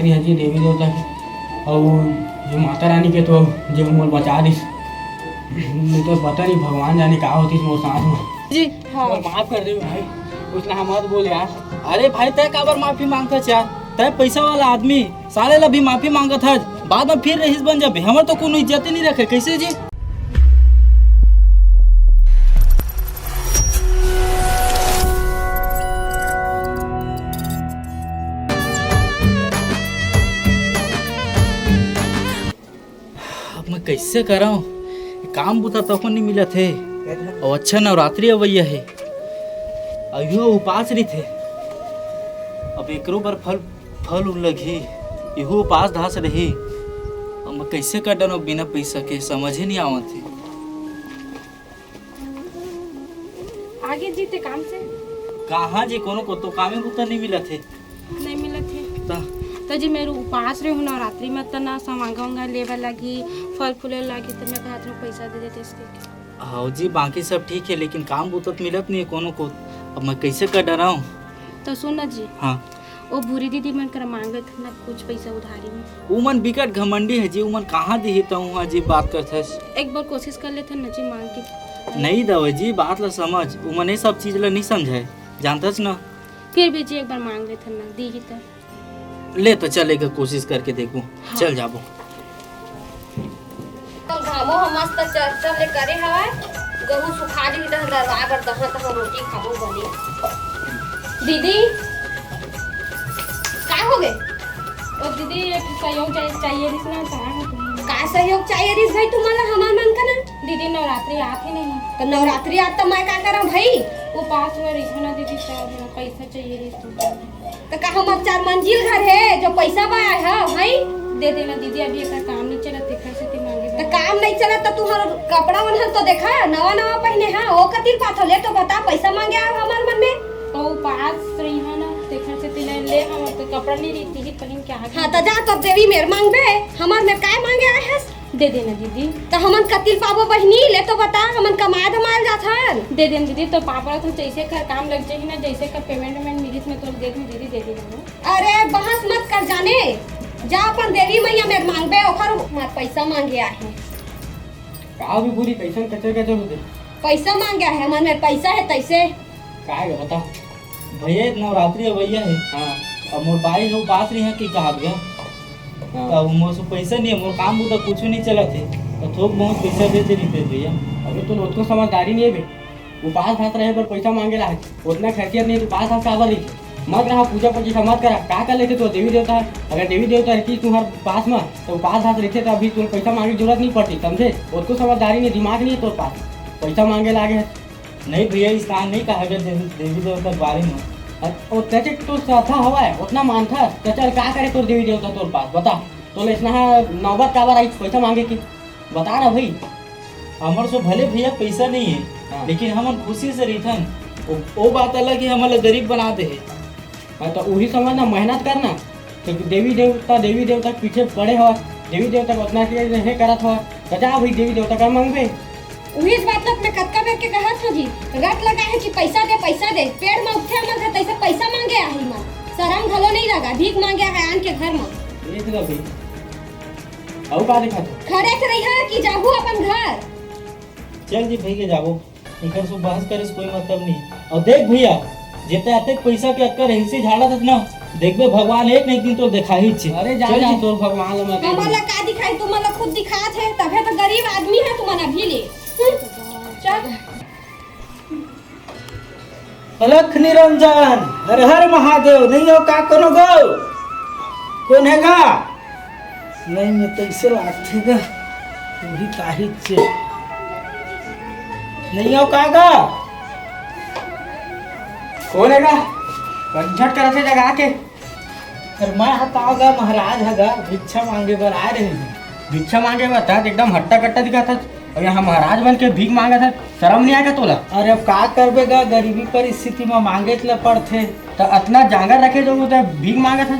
रात्रि हजी देवी देवता के और जो माता रानी के तो जो मोल बचा दिस। नहीं तो पता नहीं भगवान जाने क्या होती मोर साथ में जी। हाँ माफ कर दे भाई, उतना मत बोल यार। अरे भाई तय काबर माफी मांगता यार, तय पैसा वाला आदमी साले ला भी माफी मांगत है, बाद में फिर रहीस बन जाबे, हमर तो कोनो इज्जत ही नहीं रखे कैसे जी। अब मैं कैसे कराऊं, काम बुता तक नहीं मिला थे और अच्छा नवरात्रि अवैया है, अयो उपास रही थे, अब एकरो पर फल लगी, इहो उपास धास रही, अब मैं कैसे कर डालो बिना पैसा के, समझ ही नहीं आवत थे। आगे जीते काम से कहाँ जी कोनो को तो कामे बुता नहीं मिला थे। नहीं मिला थे तो जी मेरे उपास रहे हूँ नवरात्रि में तो ना सामांगा उंगा लेवा लगी, फल फूले लगी, तो मैं हाथ में पैसा दे देते इसके। हाँ जी बाकी सब ठीक है, लेकिन काम बुतत मिलत नहीं है कोनो को, अब मैं कैसे कर डराऊं। तो सुन ना जी, हाँ वो भूरी दीदी मन कर मांगे थे ना कुछ पैसा उधारी में। उमन बिकट घमंडी है जी, उमन कहाँ दी तो हूँ जी बात करते। एक बार कोशिश कर लेते ना जी मांग के। नहीं दवे जी बात ला समझ, उमन ये सब चीज ला नहीं समझे, जानतस ना। फिर भी जी एक बार मांग लेते ना, दी ही तो ले तो चलेगा, कोशिश करके देखो। हाँ। चल जाबो तो घामो हम मस्त चर्चा ले करे हवा, गहू सुखा दी त दरवा पर दहा तह रोटी खाबो बनी। दीदी का हो गए? ओ दीदी एक सहयोग चाहिए रिसना कहाँ का सहयोग चाहिए रिस भाई तुम्हाला हमार मन का ना? दीदी नवरात्रि आते नहीं तो नवरात्रि आज तो मैं का करम भाई? उपास में रिसना दीदी चाहिए पैसा चाहिए रिस तो का हम अब 4 मंजिल घर है जो पैसा बाया है भाई? दे देना दीदी, अभी एक काम नहीं चला देखा से मांगे तो काम नहीं चला तो तू हर कपड़ा वनहल तो देखा नवा नवा पहने हां ओ कतिर पाथो ले तो बता पैसा मांगे आ हमार मन में। ओ पास रही है ना देखा से तिले ले हम तो कपड़ा नहीं रीति ही पहन क्या है। हां तो जा तो देवी मेर मांगबे, हमार में काय मांगे आए है? दे देना दीदी। तो हमन कतिर पाबो बहनी ले तो बता, हमन कमाए धमाल जात हन। दे देना दीदी, तो पापा तो जैसे कर काम लग जाएगी ना, जैसे कर पेमेंट मिलिस में तो दे दूं दीदी, दे देना। अरे बहस मत कर जाने, जा अपन देवी मैया मेर मांगबे ओकर मत पैसा मांगे आए हैं। का भी पूरी कैसन कचर कचर होते पैसा मांगे है मन में पैसा है तैसे का है बता। भैया नवरात्रि अवैया है। हाँ अब मोर बाई है उपास रही है कि कहा गया, अब मोर से पैसा नहीं है, मोर काम बुता कुछ नहीं चला थे, तो थोक बहुत पैसा देते नहीं थे भैया। अबे तो उसको समझदारी नहीं है बे, उपास हाथ रहे पर पैसा मांगे रहा है, उतना खैसियत नहीं, उपास हाथ काबर रही मत रहा, पूजा पूजी मत करा, का कर लेते तो देवी देवता है, अगर देवी देवता रहती तुम्हारे पास में तो उपास हाथ रहते तो अभी तुम पैसा मांगे जरूरत नहीं पड़ती, समझे। उसको समझदारी नहीं, दिमाग नहीं है तो पास पैसा मांगे लागे है। नहीं भैया इस काम नहीं कहा गया देवी देवता के बारे में। और त्याचे तो साथा हवा है उतना मानता त्याचा का करे तो देवी देवता तोर पास बता, तो इतना नौबत काबर आई पैसा मांगे की बता ना भाई। हमारे सो भले भैया पैसा नहीं है, हाँ। लेकिन हम खुशी से रहीथन, वो बात अलग है, हमारा गरीब बना दे है। तो वही समझना, मेहनत करना, तो देवी देवता के पीछे पड़े हो, देवी देवता को उतना नहीं करत हो, तो जा भाई देवी देवता का मांगबे। उही मतलब में कतका बेर के कहत हो जी, रट लगा है कि पैसा दे, पेड़ में उठे मत है तैसे पैसा मांगे आही मां, शरम घलो नहीं लगा, भीख मांगे है आन के घर में। देख लो भाई और का देखा तो खड़े के रही है कि जाहू अपन घर। चल जी भैया जाबो, इकर से बहस करे से कोई मतलब नहीं। और देख भैया जेते आते पैसा के अक्कर हिस्से झाड़ा था ना, देखबे भगवान एक नहीं दिन तो दिखा ही छे। अरे जा जा तोर भगवान ला मत हमारा का दिखाई, तुम्हारा खुद दिखात है, तबे तो गरीब आदमी है तुम्हारा भी ले। चल अलख निरंजन हर हर महादेव। नहीं हो का कोनो गो कौन है गा? नहीं मैं तो इसे लागते गा वही ताहित से। नहीं हो का गा कौन है का झट कर से जगा के। अरे मैं हताओगा महाराज हगा, भिक्षा मांगे बर आ रहे हैं। भिक्षा मांगे बता एकदम हट्टा कट्टा दिखा था, और यहाँ महाराज बन के भीख मांगा था, शर्म नहीं आएगा तोला? अरे अब का करबेगा, गरीबी परिस्थिति में मांगे ला पड़थे। तो इतना जांगर रखे जो तो भीख मांगा था,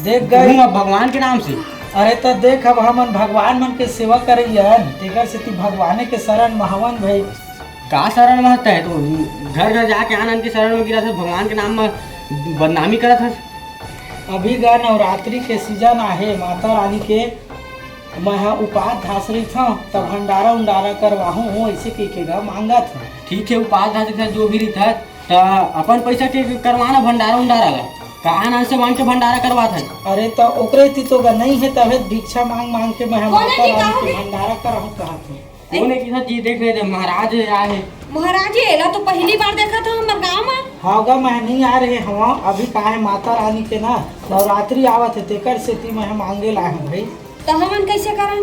देख गई भगवान के नाम से। अरे तो देख अब हमन भगवान मन के सेवा करियन, तेकर से तू भगवाने के शरण महवन भाई। का शरण में होता है तो घर घर जाके आनंद के शरण में गिरा था, भगवान के नाम में बदनामी करा था। अभी गा नवरात्रि के सीजन आहे माता रानी के मैं उपास धासरी था तब भंडारा उंडारा करवाहूँ हूँ ऐसे के गा मांगा था। ठीक है उपास धाते थे जो भी रहता तो अपन पैसा के करवाना भंडारा उंडारा ला कहाँ ना से मांग के भंडारा करवा था। अरे तो ओकरे थी तो गा नहीं है तबे भिक्षा मांग मांग के मैं कौन है माता कि रानी के कहोगे? भंडारा कराहूँ कहा थे। कौन एक चीज देख रहे थे महाराज आए महाराज ये एला तो पहली बार देखा था हमारे गाँव में। हाँ गा मैं नहीं आ रहे हवा अभी कहा है माता रानी के ना नवरात्रि आवत है तेकर से ती मैं मांगे लाए हूँ भाई। तो हमन कैसे करन?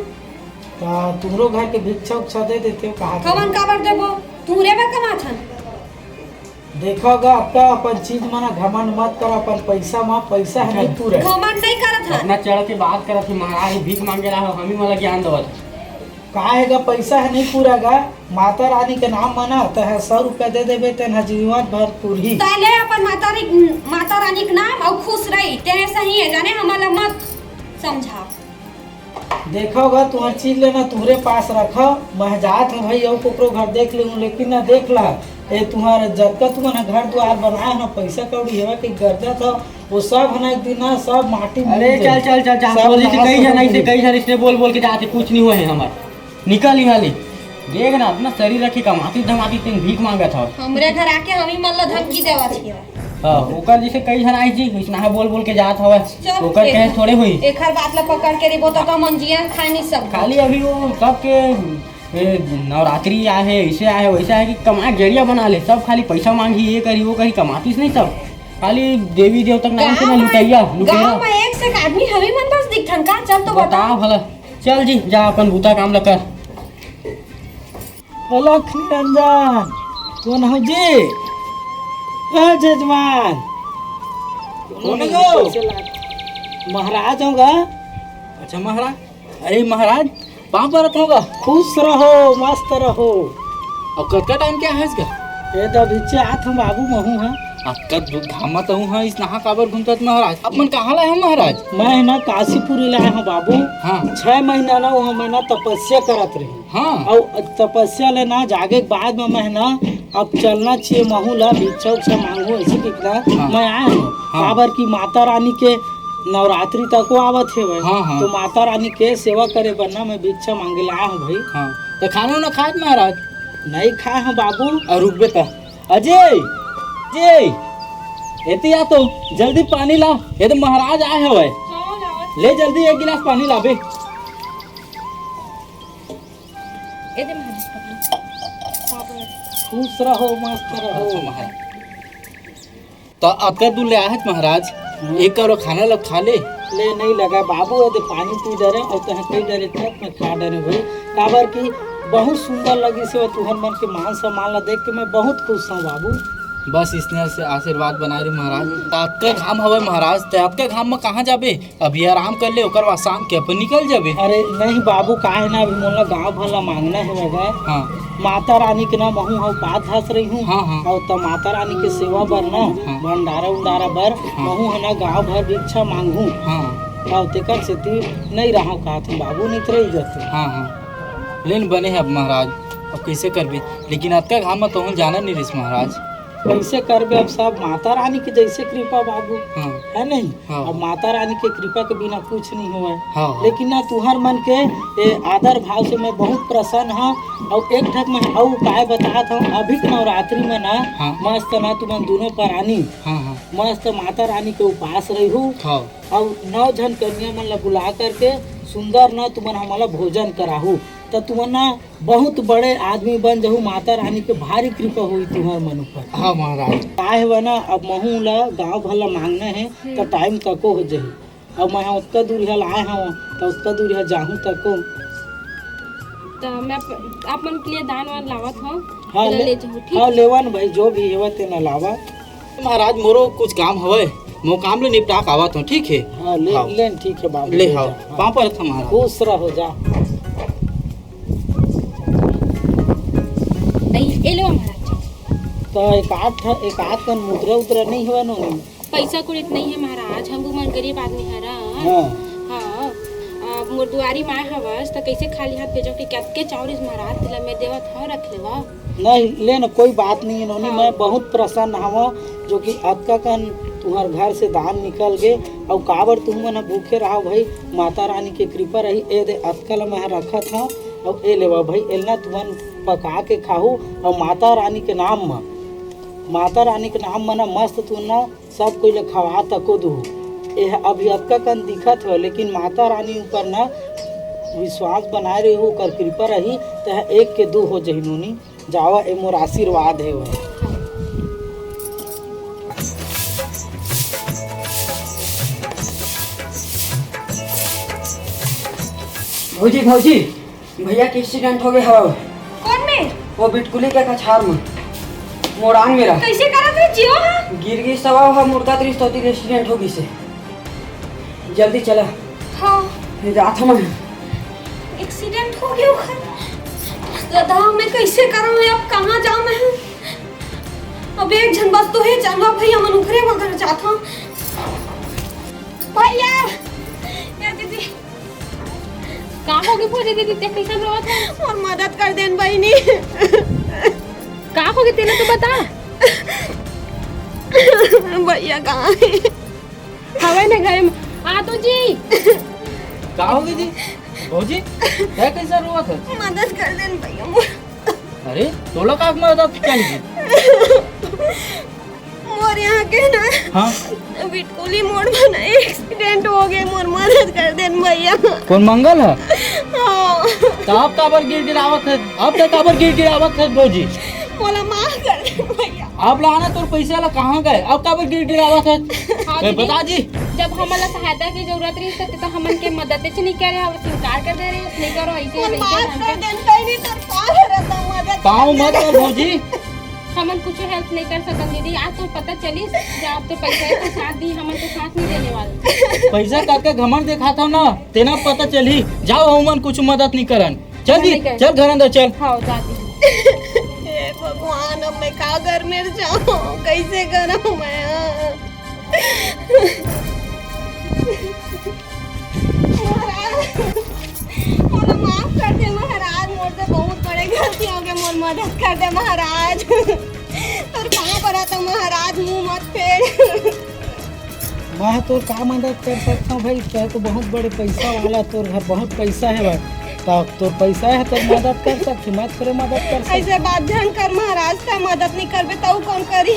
तो तुमरो घर के भिक्षा उक्षा दे देते हो कहा था। हमन काबर देबो? तूरे में कमा छन। देखोगा आपका अपन चीज मना घमंड मत करो अपन पैसा में पैसा है नहीं पूरा। घमंड नहीं करत हन। अपना चढ़ के बात करत थी महाराज भीख मांगे ला हम ही वाला ज्ञान दवत कहा है गा पैसा है नहीं पूरा गा माता रानी के नाम मना तो है 100 रुपया दे देबे तेन जीवन भर पूरी। ताले अपन माता रानी के नाम और खुश रही तेरे सही है जाने हमारा मत समझा। देखोगा तुम्हार चीज लेना तुम्हारे पास रखो मैं जात हूँ भाई और कोकरो घर देख ले लेकिन ना देख ला ये तुम्हारे जबका तुम्हारा घर द्वार बनाया ना पैसा कौड़ी है कि गर्दा था वो सब है ना एक दिन ना सब माटी में अरे मिल चल चल चल सब बोली थी कई जन ऐसे मिल कई जन इसने बोल बोल के जाते कुछ नहीं हुए हैं हमारे निकल वाली देख ना अपना शरीर रखी कमाती धमाती तीन भीख मांगा था। हमरे घर आके हम ही मन धमकी देवा छिए। हाँ ओकर जैसे कई जन आई जी इसना बोल बोल के जात हवा चल, ओकर एक- कहे थोड़े हुई एक हर बात ला पकड़ के रिबो तो मन जिया खाए नहीं सब। खाली अभी वो सबके नवरात्रि आए है ऐसे आए है वैसे है कि कमाए जरिया बना ले सब खाली पैसा मांगी ये करी वो करी कमातीस नहीं सब खाली देवी देवता के नाम से ना लुटैया लुटेरा गाँव में एक से एक आदमी हमें मन बस दिखन का चल तो बता। बता भला चल जी जा अपन बूता काम ला कर। अलख निरंजन कौन हो जी जजमान कौन है गो? महाराज होगा। अच्छा महाराज अरे महाराज वहाँ पर होगा खुश रहो मस्त रहो। और कटका टाइम क्या है इसका ये तो बीचे आत हम बाबू महू है आपका घामा तो हूँ इस नहा काबर घूमता महाराज अपन कहाँ लाए हम महाराज मैं ना काशीपुरी लाया हूँ बाबू। हाँ 6 महीना ना वहाँ मैं ना तपस्या करत रही हाँ और तपस्या ले ना जागे के बाद में मैं ना अब चलना चाहिए महू ला भिक्षा उक्षा मांगू ऐसे कितना हाँ। मैं आया हूँ काबर की माता रानी के नवरात्रि तक आवत है भाई। हाँ, हाँ। तो माता रानी के सेवा करे बनना मैं भिक्षा मांगे लाया हूँ भाई। हाँ तो खाना ना खाए महाराज नहीं खाए हैं बाबू। और रुक बेटा अजय अजय एती आ तो जल्दी पानी ला ये तो महाराज आए हैं भाई ले जल्दी 1 गिलास पानी ला बे। खुश रहो मस्त रहो। अच्छा महाराज तो आपका दूध ले आया है महाराज एक करो खाना लग खा ले ले नहीं लगा बाबू यदि पानी पी डरे और तह कई डरे तक मैं खा डरे भाई काबर की बहुत सुंदर लगी से तुहर मन के मान सम्मान ला देख के मैं बहुत खुश हूँ बाबू। बस इसने से आशीर्वाद बना रही महाराज तो आपका घाम हवे महाराज तो आपके घाम में कहाँ जाबे अभी आराम कर ले ओकर बाद शाम के अपन निकल जाबे। अरे नहीं बाबू काहे ना अभी मोला गाँव भला मांगना है वगैरह हाँ माता रानी के ना महू हूँ बात धस रही हूँ हाँ, हाँ। और तब माता रानी के सेवा बर ना हाँ। भंडारा उंडारा बर महू है ना गाँव भर भिक्षा मांगू हाँ और तेकर से ती नहीं रहा कहा तुम बाबू नहीं रही जाते। हाँ हाँ लेन बने हैं अब महाराज अब कैसे करबे लेकिन आपका घाम में तो हम जाना नहीं रही महाराज कैसे करबे अब सब माता रानी की जैसे कृपा बाबू हाँ है नहीं। हाँ। अब माता रानी के कृपा के बिना कुछ नहीं हुआ है। हाँ लेकिन ना तुहर मन के आदर भाव से मैं बहुत प्रसन्न हूँ और एक ठक मैं और उपाय बताता हूँ अभी के नवरात्रि में ना हाँ। मस्त ना तुम दोनों प्राणी हाँ हाँ मस्त माता रानी के उपास रही हूँ हाँ और 9 जन कन्या मन ला बुला करके सुंदर ना तुमन हमारा भोजन कराहू तो तुमन ना बहुत बड़े आदमी बन जाहू माता रानी के भारी कृपा हुई तुम्हारे मन ऊपर। हाँ महाराज काहे हुआ ना अब महू ला गाँव भला मांगना है तो टाइम तको हो जाही। अब मैं उतना दूर हल आए हूँ तो उतना दूर हल जाहूँ तको। तो मैं आप मन के लिए दान वान लावत हूँ हाँ ले जाऊँ ठीक। हाँ लेवन भाई जो भी है तेना लावा। महाराज मोरो कुछ काम हवे मो काम ले निपटा के आवत हूँ ठीक है। हाँ ले हाँ। लेन ठीक है बाबू ले जा। आओ हाँ। वहाँ पर था महाराज खुश रहो जा। नहीं ए लो महाराज तो एक आध कन मुद्रा उद्रा नहीं हुआ नो। पैसा कुछ नहीं है महाराज हम मन गरीब आदमी है हाँ हाँ मोर दुआरी माँ हवस तो कैसे खाली हाथ भेजो कि के चावल महाराज तिला मैं देवत हूँ रख लेवा नहीं ले ना कोई बात नहीं है नोनी। हाँ। मैं बहुत प्रसन्न हूँ जो कि आपका कन तुम्हार घर से दान निकल गे और काबर तुम मन भूखे रहो भाई, माता रानी के कृपा रही। ए दे अतकल मैं रखा था और ए लेवा भाई, एलना तुमन पका के खाहू और माता रानी के नाम में ना मस्त तुम ना सब कोई ले खवा तको दू। यह अभी अतका कन दिखत हो, लेकिन माता रानी ऊपर ना विश्वास बनाए रही हो, कर कृपा रही तो एक के दू हो जही नूनी जावा। ए मोर आशीर्वाद है वह। भौजी भौजी भैया के एक्सीडेंट हो गया है। कौन में? वो बिटकुली के कछार में मोड़ान मेरा कैसे करत रे जियो? गिर गई सवा है मुर्दा त्रिस्तोती एक्सीडेंट हो गई से। जल्दी चला। हाँ रात में एक्सीडेंट हो गया खर। दादा मैं कैसे करूं? अब कहाँ जाऊं मैं? अब एक जन बस तो है, चलो भैया मन उखरे मगर जाता हूं। भैया या दीदी का हो गई पूरी दीदी ते कैसे रोत है? और मदद कर देन बहनी। का हो गई तेने तो बता। भैया कहाँ है? हवा ने घर में आ तो जी। का हो गई जी भौजी, है कैसा रोआ था? मदद कर देन भैया। अरे तोला का मदद चाहिए? मोर यहाँ के ना हाँ बिटकुली मोड़ में ना एक्सीडेंट हो गए, मोर मदद कर देन भैया। कौन मंगल है? हाँ तो आप काबर गिड़गिड़ावत है? अब तक काबर गिड़गिड़ावत है भौजी? मोला माफ कर देन भैया। आप लाना तो पैसा ला कहाँ गए? अब काबर गिड़गिड़ावत है? हाँ मैं दीदी, बता जी। जब हमारा सहायता की जरूरत रही तो हमन के मदद से नहीं करे, अब स्वीकार कर दे रहे नहीं करो ऐसे मोर माफ कर वैसे देन कहीं तर पार रहता मदद। पाँव मत कर भौजी। हमन कुछ हेल्प नहीं कर सकते दीदी। आज तो पता चली जब तो पैसा है तो साथ दी, हमन तो साथ नहीं देने वाले। पैसा करके घमंड देखा था ना, तेना पता चली। जाओ हमन कुछ मदद नहीं करन। चल जी, चल घर अंदर चल। हाँ दादी हे भगवान, अब मैं का घर में जाऊं? कैसे करूं मैं? मोला माफ कर दे महाराज, मोर से बहुत बड़े गलती हो गए, मोर मदद कर दे महाराज। और कहाँ पर आता महाराज, मुंह मत फेर। मैं तो का मदद कर सकता हूँ भाई, तय तो बहुत बड़े पैसा वाला, तोर घर बहुत पैसा है भाई, तब तो पैसा है तो मदद कर सकती, मत करे मदद कर सकती। ऐसे बात ध्यान कर महाराज, का मदद नहीं करबे तो कौन करी?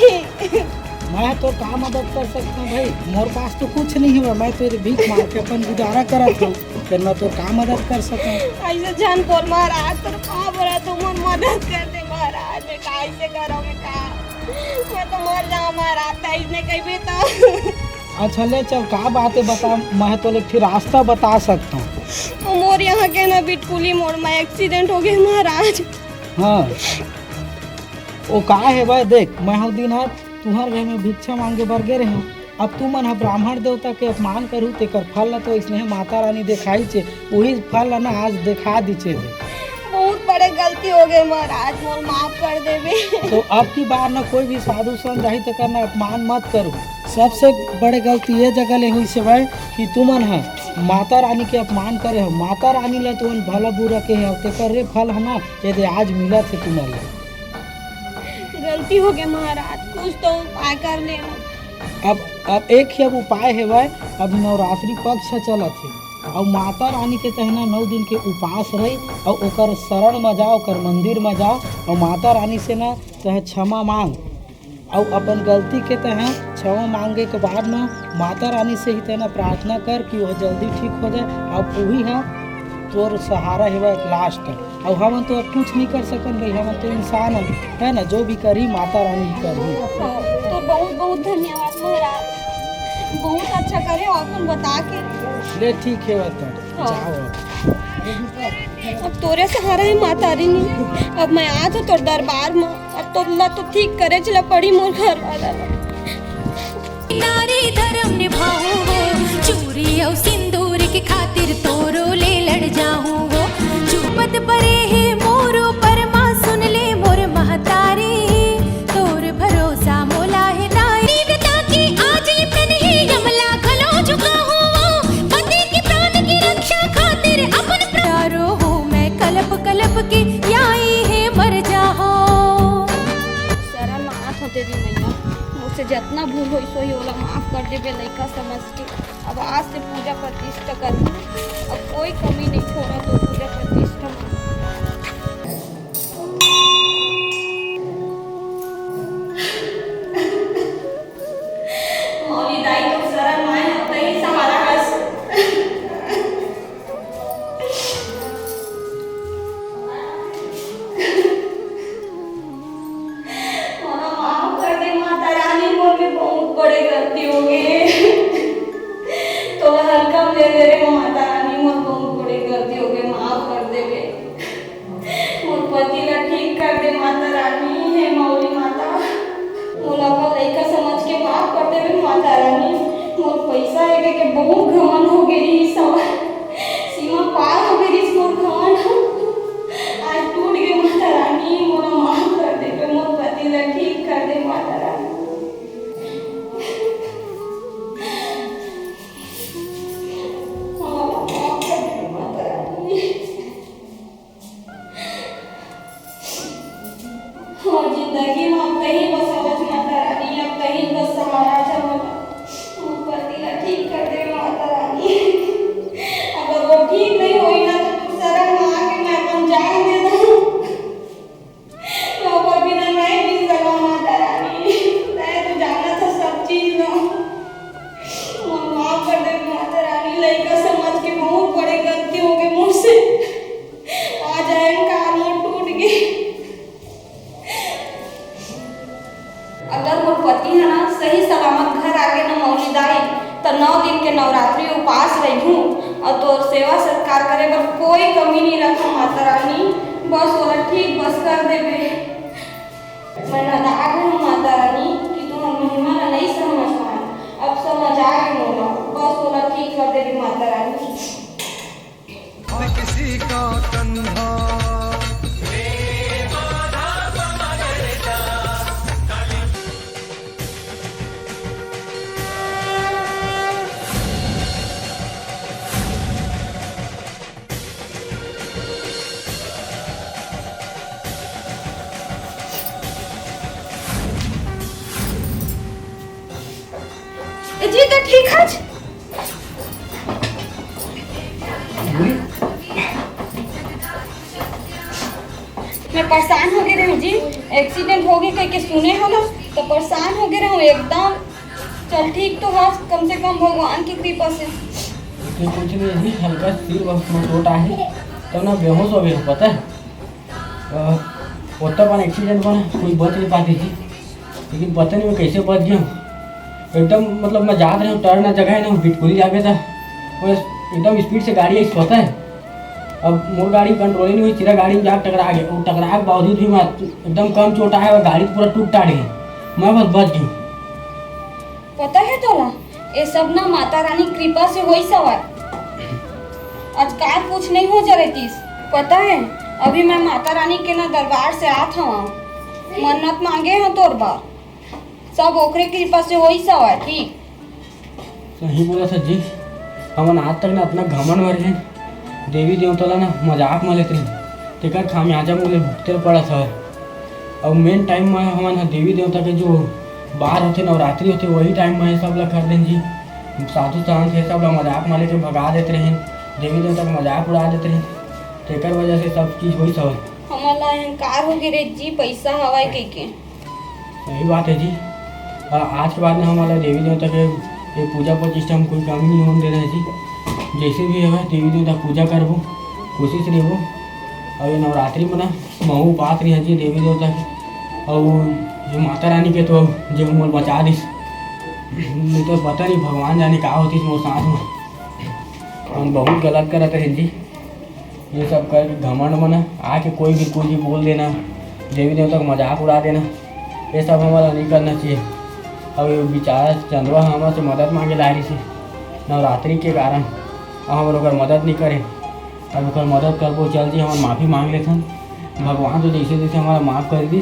मैं तो का मदद कर सकता हूँ भाई, मोर पास तो कुछ नहीं है, मैं तो भीख मार के अपन गुजारा करत हूँ, फिर मैं तो का मदद कर सकूँ? ऐसे जान बोल महाराज, तो कहाँ बोला तुम मदद कर दे महाराज। मैं कैसे करोगे का? मैं तो मर जाऊँ महाराज, ऐसे कहीं तो। अच्छा ले चल, का बात है बता, मैं तो फिर रास्ता बता सकता हूँ। मोर यहाँ के ना बिटकुली मोड़ में एक्सीडेंट हो गया महाराज। हाँ वो का है भाई, देख मैं हूँ दिन हाथ तुहर घर में भिक्षा मांगे बर गे रहे, अब तू मन ब्राह्मण देवता के अपमान करू तेकर फल ला तो इसने माता रानी दिखाई छे, वही फल ला ना आज दिखा दीचे दे। बहुत बड़े गलती हो गए महाराज, मोर माफ कर देवे। तो अब की बार ना कोई भी साधु संत रही तो करना अपमान मत करो। सबसे बड़े गलती ये जगह ले हुई से भाई कि तुमन है माता रानी के अपमान करे हो, माता रानी ला तुमन भला बुरा के है, तेकर रे फल है ना ये आज मिला थे तुम्हारे। गलती हो गई महाराज, कुछ तो उपाय कर लेना। अब एक ही अब उपाय है भाई, अब नवरात्रि पक्ष चला थे और माता रानी के तहना 9 दिन के उपास रही और ओकर शरण में जाओ, ओकर मंदिर में जाओ और माता रानी से ना तह क्षमा मांग और अपन गलती के तह क्षमा मांगे के बाद में माता रानी से ही तहना प्रार्थना कर कि वह जल्दी ठीक हो जाए। अब वही है तोर सहारा है वह लास्ट, और हम तो अब कुछ नहीं कर सकन भाई, हम तो इंसान है ना, जो भी करी माता रानी ही करी। तो बहुत बहुत धन्यवाद महाराज, बहुत अच्छा करे अपन बता के। ले ठीक है बता जाओ। अब तोरे सहारा है माता रानी, अब मैं आ तो तोर दरबार में, अब तो ला तो ठीक करे चला पड़ी मोर घर वाला। नारी धर्म निभाऊं वो, चूरी और सिंदूर के खातिर तोरो ले लड़ जाऊं वो, चुपत परे है मोरो पर माँ सुन ले मोर महतारी, तोर भरोसा मोला है नारी ताकि आज तन ही यमला खलो झुका हूँ वो, पति के प्राण की रक्षा खातिर अपन प्यारो हूँ मैं, कलप कलप के याई है मर जाओ। शरण नाथ हो देवी मैया, मुझसे जितना जितना भूल हो सो ही ओला माफ कर देबे लइका समझ के। अब आज से पूजा प्रतिष्ठा कर, अब कोई कमी नहीं छोड़ा तो पूजा प्रतिष्ठा में। मौली दाई को शरण माए तई सहारा हस। बड़े गलती हो गए तो हल्का ले दे रे माता रानी, मोर बहुत बड़ी गलती हो गई, माफ कर दे बे। मोर पति ला ठीक कर दे माता रानी, हे मौली माता मोला का लइका समझ के माफ कर दे बे माता रानी। मोर पैसा है के बहुत घमंड हो गई, सब सीमा पार हो गई, मोर घमंड आज टूट गई माता रानी, मोला माफ कर दे बे, मोर पति ला ठीक कर दे माता रानी। जिंदगी में अब कहीं बस आवत माता रानी, अब कहीं बस सहारा चलता, पति ला ठीक कर दे माता रानी। अगर वो ठीक नहीं होई ना तो तू शरण में आके मैं अपन जान दे दूं, तो पर बिना नहीं भी सका माता रानी। मैं तो जाना था सब चीज ना, माफ कर दे माता रानी, लइका समझ के बहुत बड़ी गलती हो गई मुझसे, आज अहंकार मोर टूट गई। अगर मोर पति है ना सही सलामत घर आगे न मौली दाई तो 9 दिन के नवरात्रि उपास रही हूँ और तोर सेवा सत्कार करे पर कोई कमी नहीं रखा माता रानी, बस बोला ठीक बस कर दे बे। मैं नादाग हूँ माता रानी कि तुम महिमा ना नहीं समझ पाए, अब समझ आ गई मोला, बस बोला ठीक कर दे बे माता रानी। किसी का कंधा जी तो ठीक है। मैं परेशान हो गई रहूँ जी, एक्सीडेंट हो गई कह के सुने हो ना तो परेशान हो गई रहूँ एकदम। चल ठीक तो है, कम से कम भगवान की कृपा से। तो कुछ नहीं जी, हल्का सिर में चोट आई तो ना बेहोश हो गया, पता है होता पर एक्सीडेंट बना कोई बच नहीं पाती थी, लेकिन पता नहीं मैं कैसे बच गया। एकदम मतलब मैं जा रहा हूँ, टर्न जगह है ना बिल्कुल ही आगे था, वो एकदम स्पीड से गाड़ी सोता है। अब मोर गाड़ी कंट्रोल ही नहीं हुई, सीधा गाड़ी में जाकर टकरा गया, और टकरा के बावजूद भी मैं एकदम कम चोट आया और गाड़ी पूरा टूट टाट गई, मैं बस बच गई। पता है तोला ये सब ना माता रानी कृपा से होई सवार। आज काल कुछ नहीं हो जा रही, पता है अभी मैं माता रानी के ना दरबार से आत हूँ, मन्नत मांगे हैं तोर बार, सब ओकरे कृपा से होई सवार। ठीक सही बोला सर जी, हमन आज तक ना अपना घमंड में रहे, देवी देवता ला ना मजाक में लेते रहे, तेकर खामियाजा मोले भुगते पड़ा सर। और मेन टाइम में हमन देवी देवता के जो बार होते नवरात्रि होते वही टाइम में सब ला कर दें जी, साधु संत है सब ला मजाक में लेके भगा देते रहे, देवी देवता का मजाक उड़ा देते रहे, तेकर वजह से सब चीज़ हुई सर। हमारा अहंकार हो गए जी, पैसा हवाई कह के। सही बात है जी, आज के बाद में हमारा देवी देवता के ये पूजा प्रतिष्ठा में कोई कमी नहीं होने दे रहे जी, जैसे भी है देवी देवता पूजा करबो, कोशिश रहो। और ये नवरात्रि में ना महू उपास रही है जी देवी देवता की, और ये माता रानी के तो जो मोल बचा दिस, नहीं तो पता नहीं भगवान जाने का होती मोर साथ में। हम बहुत गलत करते हैं जी, ये सब कर घमंड में ना आके कोई भी कुछ भी बोल देना, देवी देवता का मजाक उड़ा देना, ये सब हमारा नहीं करना चाहिए। अब ये बेचारा चंद्रवा हमारे से मदद मांगे ला रही थी नवरात्रि के कारण, और हम लोग मदद नहीं करें, अब ओकर मदद करबो चल जी हम माफ़ी मांग लेथन, भगवान तो जैसे जैसे हमारा माफ़ कर दी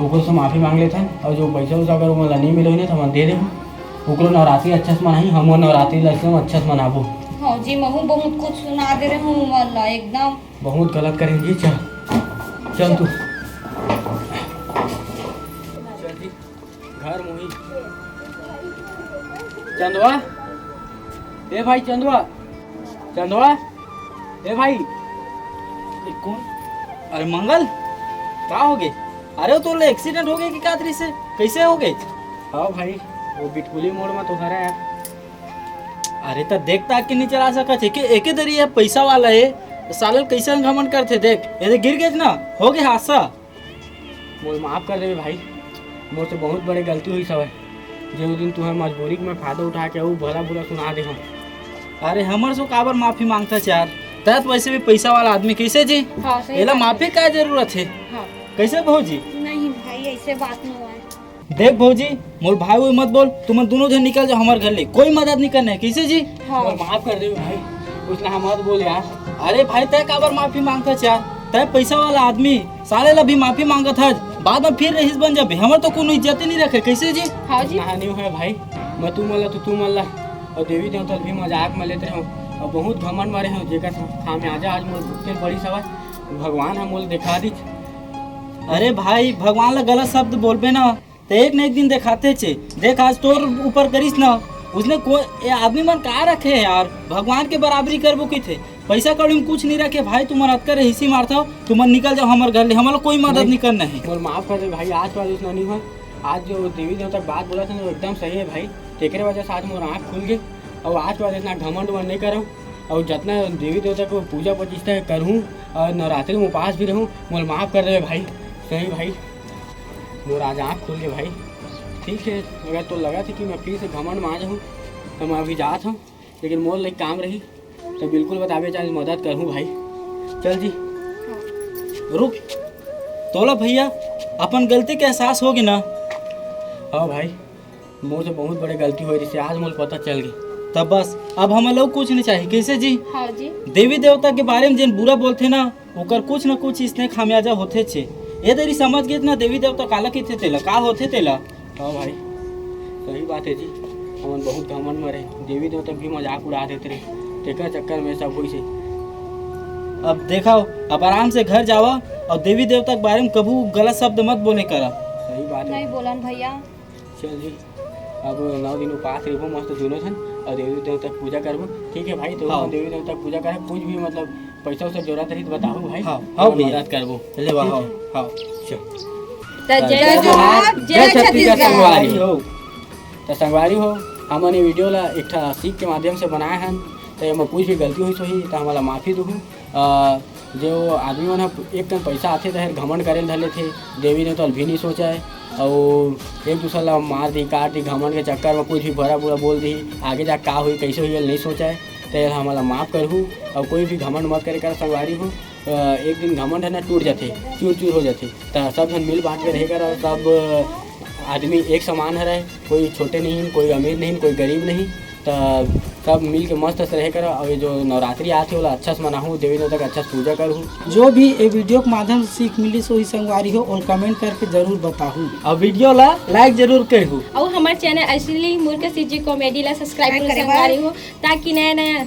ओको से माफ़ी मांग लेथन, और जो पैसा उसा अगर वो नहीं मिलो तो हम दे देबो, ओकरो नवरात्रि अच्छा से मनाई, हम नवरात्रि एकदम अच्छा से मनाबो। हाँ जी महू बहुत कुछ सुना दे रहे हूँ वाला, एकदम बहुत गलत करेंगे। चल चल तू चल जी घर मोही चंदवा, ए भाई चंदवा, चंदवा, ए भाई। ये कौन? अरे मंगल, क्या हो गए? अरे तो एक्सीडेंट हो गया कि कादरी से? कैसे हो गए? हाँ भाई, वो बिटकुली मोड़ में तो धरा है। अरे तो देख ताक के नहीं चला सकत है कि एके दरी है, पैसा वाला है, सालल कैसे घमंड करते देख, ये गिर गए ना, हो गया हादसा। मोल माफ कर दे भाई, मोर से बहुत बड़ी गलती हुई सब है। जो दिन तुम्हें मजबूरी में फायदा उठा के वो भला बुरा सुना दे हम। अरे हमर से काबर माफी मांगता चार, तहत वैसे भी पैसा वाला आदमी कैसे जी? हाँ सही एला बात है। माफी का जरूरत है? हाँ कैसे भौजी? नहीं भाई ऐसे बात नहीं हुआ है। देख भौजी, मोर भाई वो मत बोल, तुम दोनों जन निकल जाओ हमारे घर ले, कोई मदद नहीं करना है, कैसे जी? मोल माफ कर दे भाई, कुछ ना मत बोल यार। अरे भाई तय काबर माफी मांगता चार, तय पैसा वाला आदमी साले ला भी माफी मांगत है, बाद में फिर रहीस बन जाबे, हमर तो कोनो इज्जत ही नहीं रखे, कैसे जी? हाँ जी। ना नहीं है भाई, मैं तू मल्ला तो तू मल्ला, और देवी देवता भी मजाक में लेते रहो और बहुत घमंड मारे हो, जेकर खामियाजा आज मोल भुगते बड़ी सवाल भगवान हम मोल दिखा दी। अरे भाई भगवान ला गलत शब्द बोलबे ना तो एक न एक दिन दिखाते छे, देख आज तोर ऊपर करिस ना, उसने कोई ये आदमी मन का रखे है यार, भगवान के बराबरी करबो की थे, पैसा कौड़ी में कुछ नहीं रखे भाई, तुम्हारा अतकर हिस्सी मारता हो, तुम निकल जाओ हमारे घर ले, हमारा कोई मदद नहीं करना है। मोल माफ कर दे भाई, आज वाला इतना नहीं हुआ। आज जो देवी देवता बात बोला था वो एकदम सही है भाई, तेरे वजह से आज मोर आँख खुल गई और आज वाला इतना घमंड वमंड नहीं करूँ, और जितना देवी देवता को पूजा प्रतिष्ठा करूँ और नवरात्रि में उपास भी रहूँ, मोल माफ कर दे भाई, सही भाई, मोर आज आँख खुल गई भाई। ठीक है, अगर तो लगा था कि मैं फिर से घमंड में आ जाऊँ तो मैं अभी जात हूँ, लेकिन मोर लाइक काम रही तो बिल्कुल बताबे चाहे मदद करूँ भाई। चल जी। रुक तोला भैया, अपन गलती के एहसास होगी ना? हाँ भाई, मोर से बहुत बड़ी गलती हुई थी, आज मोल पता चल गई। तब बस अब हम लोग कुछ नहीं चाहिए, कैसे जी? हाँ जी। देवी देवता के बारे में जिन बुरा बोलते ना, ओकर कुछ न कुछ इसने खामियाजा होते छे, ये देरी समझ गए ना देवी देवता काला की थे तेला का होते तेला। हाँ भाई, सही बात है जी, हमन बहुत घमंड में रहे, देवी देवता भी मजाक उड़ा देते रहे, तेकर चक्कर में सब हुई से। अब देखाओ, अब आराम से घर जावा और देवी देवता के बारे में कभी गलत शब्द मत बोले करा। सही बात है। नहीं बोलन भैया। चल जी, अब 9 दिन उपास रहो मस्त दोनों थन और देवी देवता की पूजा करबो। ठीक है भाई, तो हाँ। हम देवी देवता की पूजा करे, कुछ भी मतलब पैसा उसा जरूरत रही तो बताओ भाई। हाँ, हाँ हमन भैया। मदद करबो। ले वाह, हाँ हाँ जय जोहार, जय छत्तीसगढ़। संगवारी हो, तो संगवारी हो, हमन ये वीडियो ला एक ठा सीख के माध्यम से बनाए हैं, तो एमा कुछ भी गलती हुई सोही तो हमारा माफ़ी दूँ। जो आदमी मन ह एकदम पैसा आते तो घमंड करे धर लेते, देवी ने तो भी नहीं सोचा है, और एक दूसरा ला मार दी काट दी, घमंड के चक्कर में कुछ भी भरा बुरा बोल दी, आगे जा का हुई कैसे हुई नहीं सोचा है, तो हमारा माफ़ करहूँ। और कोई भी घमंड मत करे कर संगवारी हो, एक दिन घमंड है ना टूट जाते, चूर चूर हो जाते, तो सब जन मिल बांट के रहेगा और सब आदमी एक समान है, कोई छोटे नहीं, कोई अमीर नहीं, कोई गरीब नहीं, तो सब मिल के मस्त से रहे कर। और ये जो नवरात्रि आती है अच्छा से मनाऊँ, देवी देवता का अच्छा से पूजा करूँ। जो भी ये वीडियो के माध्यम से सीख मिली सो ही संगवारी हो और कमेंट करके जरूर बताहूँ। और वीडियो ला लाइक जरूर करू। और हमारे चैनल असली मुर्ख जी कॉमेडी ला सब्सक्राइब कर संगवारी हो, ताकि नया नया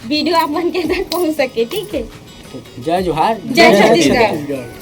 वीडियो आप मन के तक पहुंच सके। ठीक है, जय जोहार, जय छत्तीसगढ़।